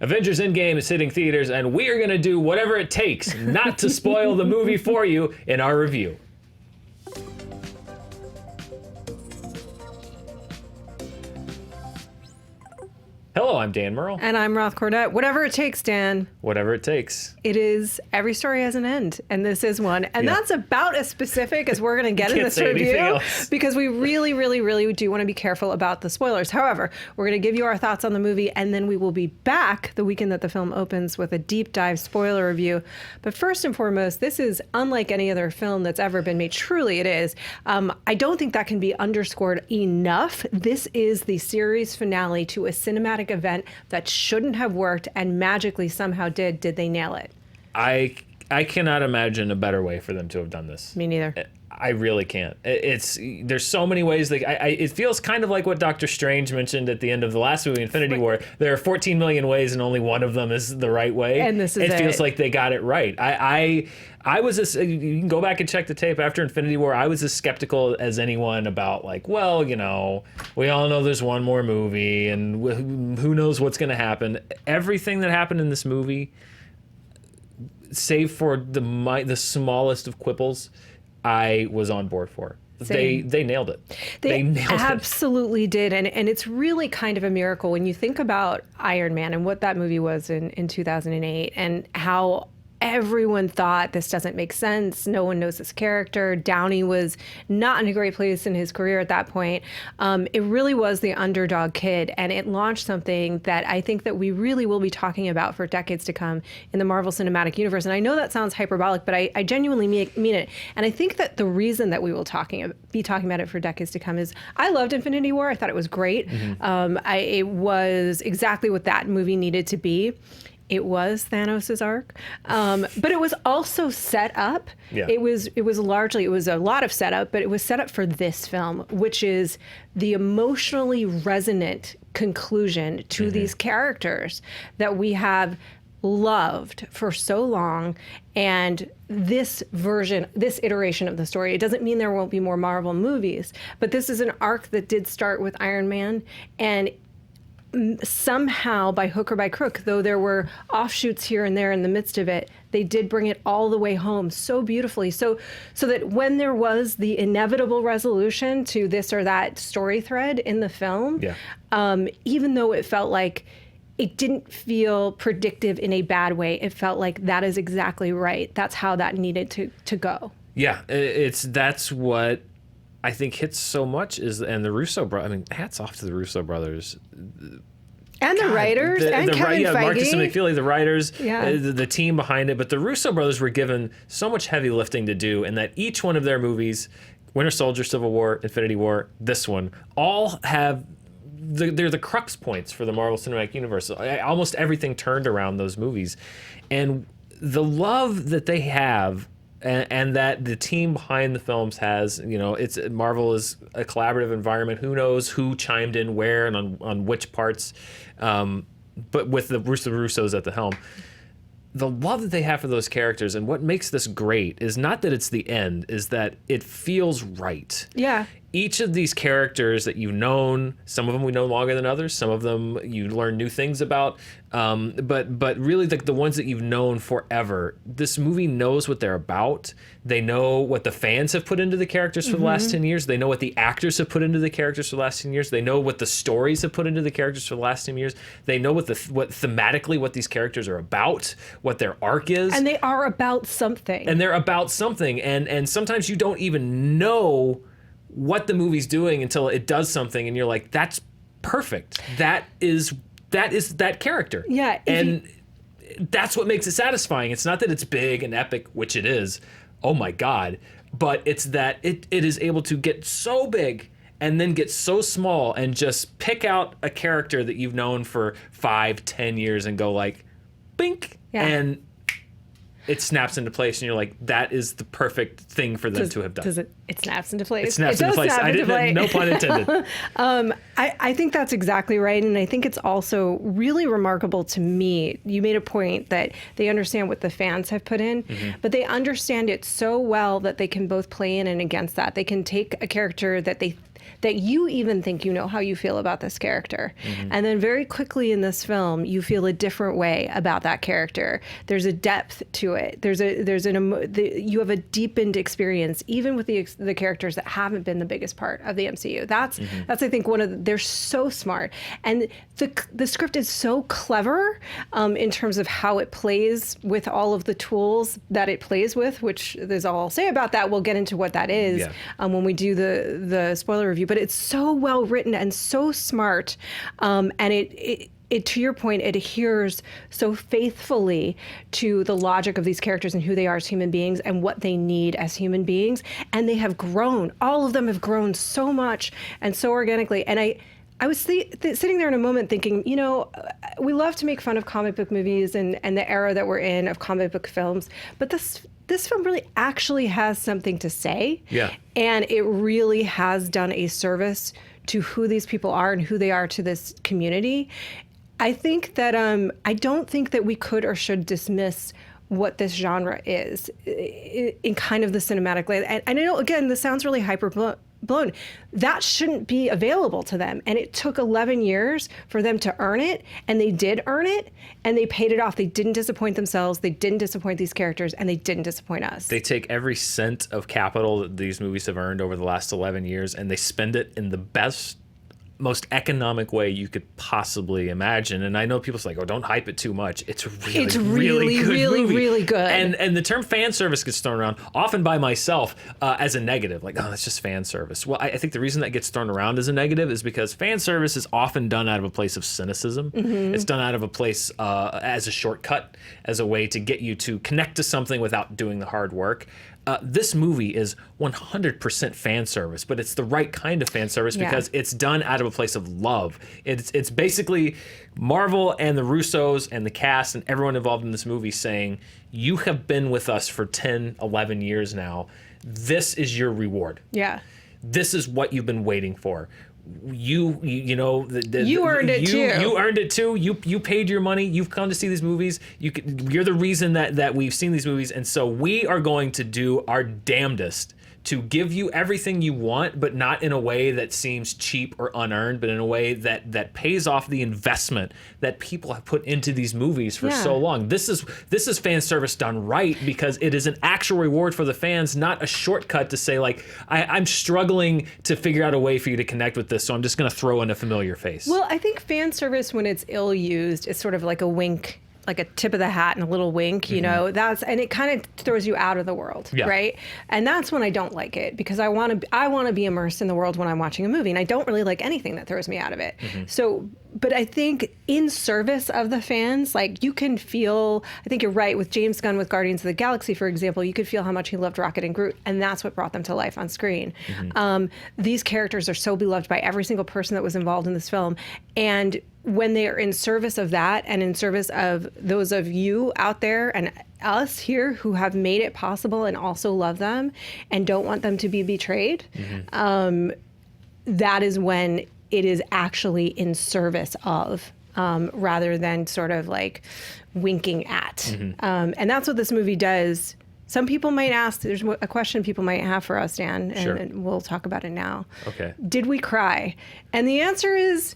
Avengers Endgame is hitting theaters, and we are going to do whatever it takes not to spoil the movie for you in our review. Hello, I'm Dan Murrell. And I'm Roth Cornet. Whatever it takes, Dan. Whatever it takes. It is, every story has an end, and this is one. And that's about as specific as we're going to get in this review, because we really, really, really do want to be careful about the spoilers. However, we're going to give you our thoughts on the movie, and then we will be back the weekend that the film opens with a deep dive spoiler review. But first and foremost, this is unlike any other film that's ever been made. Truly, it is. I don't think that can be underscored enough. This is the series finale to a cinematic event that shouldn't have worked and magically somehow did. Did they nail it? I cannot imagine a better way for them to have done this. Me neither. I really can't. There's so many ways. It feels kind of like what Doctor Strange mentioned at the end of the last movie, Infinity War. There are 14 million ways, and only one of them is the right way. And this is it. Feels like they got it right. I was you can go back and check the tape after Infinity War. I was as skeptical as anyone about we all know there's one more movie, and who knows what's going to happen. Everything that happened in this movie, save for the smallest of quibbles, I was on board for. Same. They nailed it. They absolutely did. And it's really kind of a miracle when you think about Iron Man and what that movie was in 2008, and how everyone thought this doesn't make sense. No one knows this character. Downey was not in a great place in his career at that point. It really was the underdog kid, and it launched something that I think that we really will be talking about for decades to come in the Marvel Cinematic Universe. And I know that sounds hyperbolic, but I genuinely mean it. And I think that the reason that we will be talking about it for decades to come is I loved Infinity War. I thought it was great. Mm-hmm. It was exactly what that movie needed to be. It was Thanos' arc, but it was also set up. Yeah. It was a lot of setup, but it was set up for this film, which is the emotionally resonant conclusion to these characters that we have loved for so long. And this iteration of the story, it doesn't mean there won't be more Marvel movies, but this is an arc that did start with Iron Man, and somehow, by hook or by crook, though there were offshoots here and there in the midst of it, they did bring it all the way home so beautifully. So that when there was the inevitable resolution to this or that story thread in the film, even though it felt like it didn't feel predictive in a bad way, it felt like that is exactly right. That's how that needed to go. Yeah, that's what I think hits so much and the Russo brothers. I mean, hats off to the Russo brothers. And the writers, and Kevin Feige. Marcus and McFeely, the writers, yeah. The team behind it. But the Russo brothers were given so much heavy lifting to do, and that each one of their movies, Winter Soldier, Civil War, Infinity War, this one, all have, they're the crux points for the Marvel Cinematic Universe. Almost everything turned around those movies. And the love that they have, and that the team behind the films has, Marvel is a collaborative environment. Who knows who chimed in where and on which parts, but with the Russos at the helm, the love that they have for those characters and what makes this great is not that it's the end, is that it feels right. Yeah. Each of these characters that you've known, some of them we know longer than others, some of them you learn new things about, but really the ones that you've known forever, this movie knows what they're about. They know what the fans have put into the characters for the last 10 years. They know what the actors have put into the characters for the last 10 years. They know what the stories have put into the characters for the last 10 years. They know what thematically what these characters are about, what their arc is. And they are about something. And sometimes you don't even know what the movie's doing until it does something, and you're like, that's perfect. That is that character. Yeah. And that's what makes it satisfying. It's not that it's big and epic, which it is. Oh my God. But it's that it is able to get so big and then get so small and just pick out a character that you've known for 5-10 years and go like, bink. Yeah. And it snaps into place, and you're like, that is the perfect thing for them to have done. It snaps into place. It snaps into place. I didn't. No pun intended. I think that's exactly right, and I think it's also really remarkable to me. You made a point that they understand what the fans have put in, but they understand it so well that they can both play in and against that. They can take a character that that you even think you know how you feel about this character. And then very quickly in this film, you feel a different way about that character. There's a depth to it. You have a deepened experience, even with the characters that haven't been the biggest part of the MCU. That's I think they're so smart. And the script is so clever in terms of how it plays with all of the tools that it plays with, which is all I'll say about that. We'll get into what that is when we do the spoiler review. But it's so well written and so smart, and it to your point, it adheres so faithfully to the logic of these characters and who they are as human beings and what they need as human beings. And they have grown. All of them have grown so much and so organically. And I was sitting there in a moment thinking, we love to make fun of comic book movies and the era that we're in of comic book films, but this film really actually has something to say. Yeah. And it really has done a service to who these people are and who they are to this community. I think that I don't think that we could or should dismiss what this genre is in kind of the cinematic way. And I know, again, this sounds really hyperblown. That shouldn't be available to them. And it took 11 years for them to earn it. And they did earn it. And they paid it off. They didn't disappoint themselves. They didn't disappoint these characters. And they didn't disappoint us. They take every cent of capital that these movies have earned over the last 11 years and they spend it in the best, most economic way you could possibly imagine. And I know people say, don't hype it too much. It's really good movie. Really good. And the term fan service gets thrown around often by myself as a negative, like, that's just fan service. Well, I think the reason that gets thrown around as a negative is because fan service is often done out of a place of cynicism. It's done out of a place as a shortcut, as a way to get you to connect to something without doing the hard work. This movie is 100% fan service, but it's the right kind of fan service because it's done out of a place of love. It's basically Marvel and the Russos and the cast and everyone involved in this movie saying, you have been with us for 10, 11 years now. This is your reward. Yeah. This is what you've been waiting for. You earned it too. You earned it too. You paid your money. You've come to see these movies. You're the reason that we've seen these movies, and so we are going to do our damnedest to give you everything you want, but not in a way that seems cheap or unearned, but in a way that pays off the investment that people have put into these movies for so long. This is fan service done right because it is an actual reward for the fans, not a shortcut to say, like, I'm struggling to figure out a way for you to connect with this, so I'm just going to throw in a familiar face. Well, I think fan service, when it's ill used, is sort of like a wink, like a tip of the hat and a little wink, and it kind of throws you out of the world, right? And that's when I don't like it, because I want to be immersed in the world when I'm watching a movie, and I don't really like anything that throws me out of it. So, but I think in service of the fans, like, you can feel, I think you're right, with James Gunn with Guardians of the Galaxy, for example, you could feel how much he loved Rocket and Groot, and that's what brought them to life on screen. These characters are so beloved by every single person that was involved in this film, and when they are in service of that and in service of those of you out there and us here who have made it possible and also love them and don't want them to be betrayed, that is when it is actually in service of, rather than sort of like winking at. And that's what this movie does. Some people might ask, there's a question people might have for us, Dan, and we'll talk about it now. Okay. Did we cry? And the answer is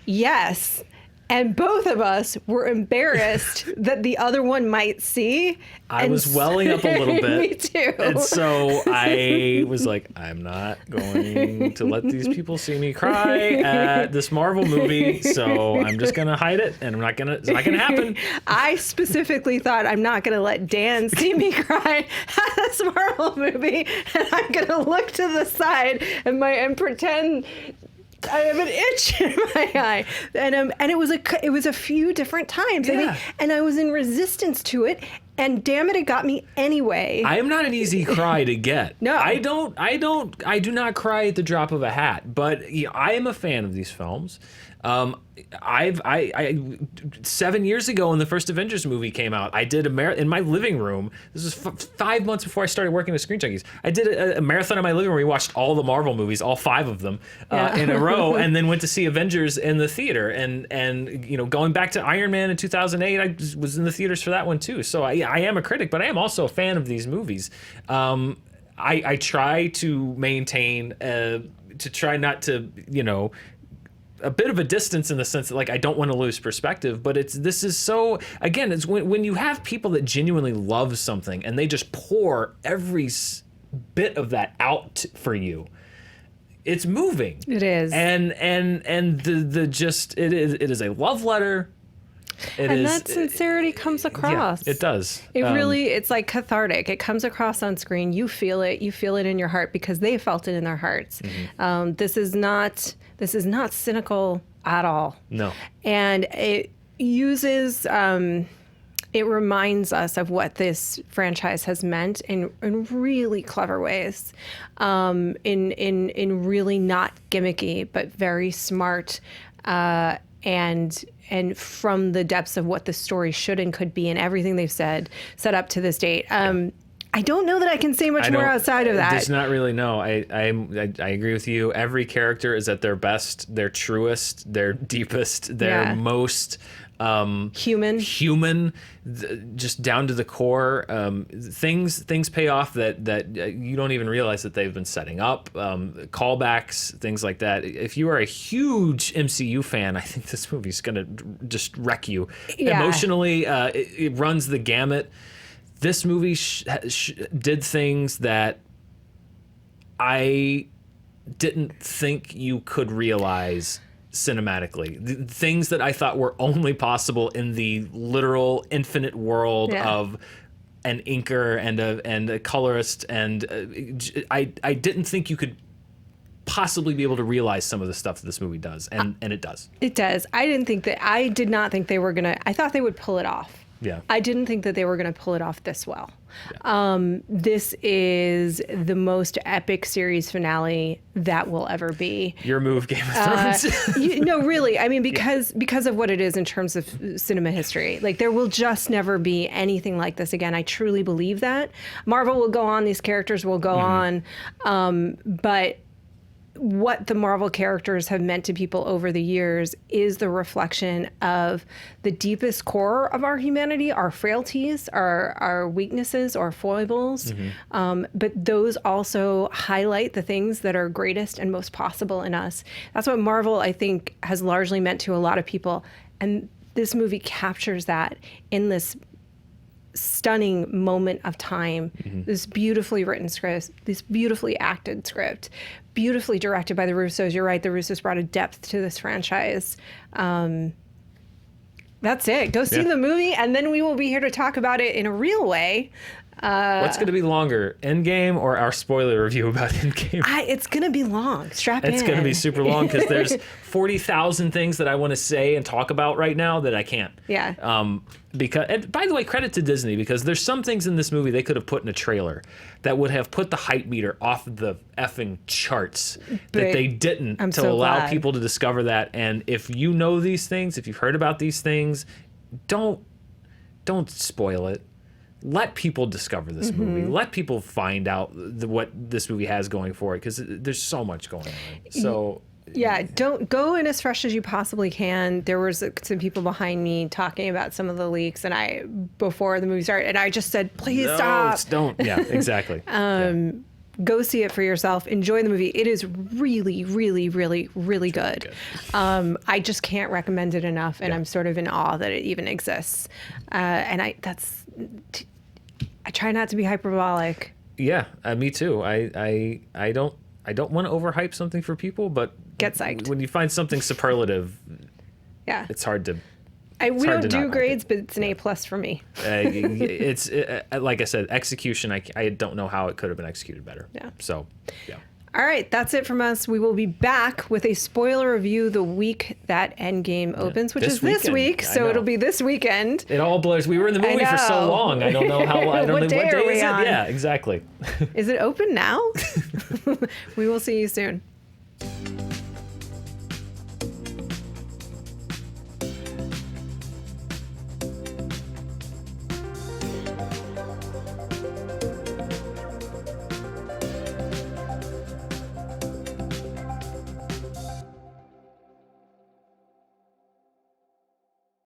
yes. And both of us were embarrassed that the other one might see. I was welling up a little bit. Me too. And so I was like, I'm not going to let these people see me cry at this Marvel movie. So I'm just going to hide it, and it's not going to happen. I specifically thought, I'm not going to let Dan see me cry at this Marvel movie. And I'm going to look to the side and pretend I have an itch in my eye, and it was a few different times, and I was in resistance to it, and damn it, it got me anyway. I am not an easy cry to get. No, I do not cry at the drop of a hat, but I am a fan of these films. I 7 years ago when the first Avengers movie came out, I did in my living room. This was 5 months before I started working with Screen Junkies. I did a marathon in my living room. We watched all the Marvel movies, all 5 of them, in a row, and then went to see Avengers in the theater. And going back to Iron Man in 2008, I was in the theaters for that one too. So I am a critic, but I am also a fan of these movies. I try to maintain to try not to, a bit of a distance in the sense that, like, I don't want to lose perspective, but this is so, again, it's when you have people that genuinely love something and they just pour every bit of that out for you, it's moving. It is. And the just, it is a love letter. That sincerity comes across. Yeah, it does. It really, it's like cathartic. It comes across on screen. You feel it. You feel it in your heart because they felt it in their hearts. This is not cynical at all. No. And it uses, it reminds us of what this franchise has meant in really clever ways, in really not gimmicky, but very smart, and from the depths of what the story should and could be and everything they've set up to this date. I don't know that I can say much more outside of that. There's not really, no. I agree with you. Every character is at their best, their truest, their deepest, their most human, just down to the core. Things pay off that you don't even realize that they've been setting up. Callbacks, things like that. If you are a huge MCU fan, I think this movie's gonna just wreck you emotionally. It runs the gamut. This movie did things that I didn't think you could realize cinematically. Things that I thought were only possible in the literal infinite world of an inker and a colorist, and I didn't think you could possibly be able to realize some of the stuff that this movie does, and it does. It does. I did not think they were gonna. I thought they would pull it off. Yeah. I didn't think that they were going to pull it off this well. Yeah. This is the most epic series finale that will ever be. Your move, Game of Thrones. No, really. I mean, because of what it is in terms of cinema history. Like, there will just never be anything like this again. I truly believe that. Marvel will go on. These characters will go on. But what the Marvel characters have meant to people over the years is the reflection of the deepest core of our humanity, our frailties, our weaknesses, our foibles. But those also highlight the things that are greatest and most possible in us. That's what Marvel, I think, has largely meant to a lot of people. And this movie captures that in this stunning moment of time, this beautifully written script, this beautifully acted script, beautifully directed by the Russos. You're right, the Russos brought a depth to this franchise. That's it. Go see the movie, and then we will be here to talk about it in a real way. What's going to be longer, Endgame or our spoiler review about Endgame? It's going to be long. Strap in. It's going to be super long because there's 40,000 things that I want to say and talk about right now that I can't. Yeah. And by the way, credit to Disney, because there's some things in this movie they could have put in a trailer that would have put the hype meter off the effing charts that they didn't allow people to discover that. And if you know these things, if you've heard about these things, don't spoil it. Let people discover this movie. Let people find out what this movie has going for it, because there's so much going on. So yeah, don't go in as fresh as you possibly can. There was some people behind me talking about some of the leaks, and before the movie started, and I just said, please stop. Don't. Yeah, exactly. Go see it for yourself. Enjoy the movie. It is really, really, really, really good. I just can't recommend it enough, and I'm sort of in awe that it even exists. And I try not to be hyperbolic. Yeah, me too. I don't want to overhype something for people, but get psyched when you find something superlative. Yeah, it's hard to. We don't do grades, but it's an A+ for me. It's like I said, execution. I don't know how it could have been executed better. Yeah. So, yeah. All right, that's it from us. We will be back with a spoiler review the week that Endgame opens, which is this week. So it'll be this weekend. It all blurs. We were in the movie for so long. I don't know how. I don't know what day are we is on? it. Yeah, exactly. Is it open now? We will see you soon.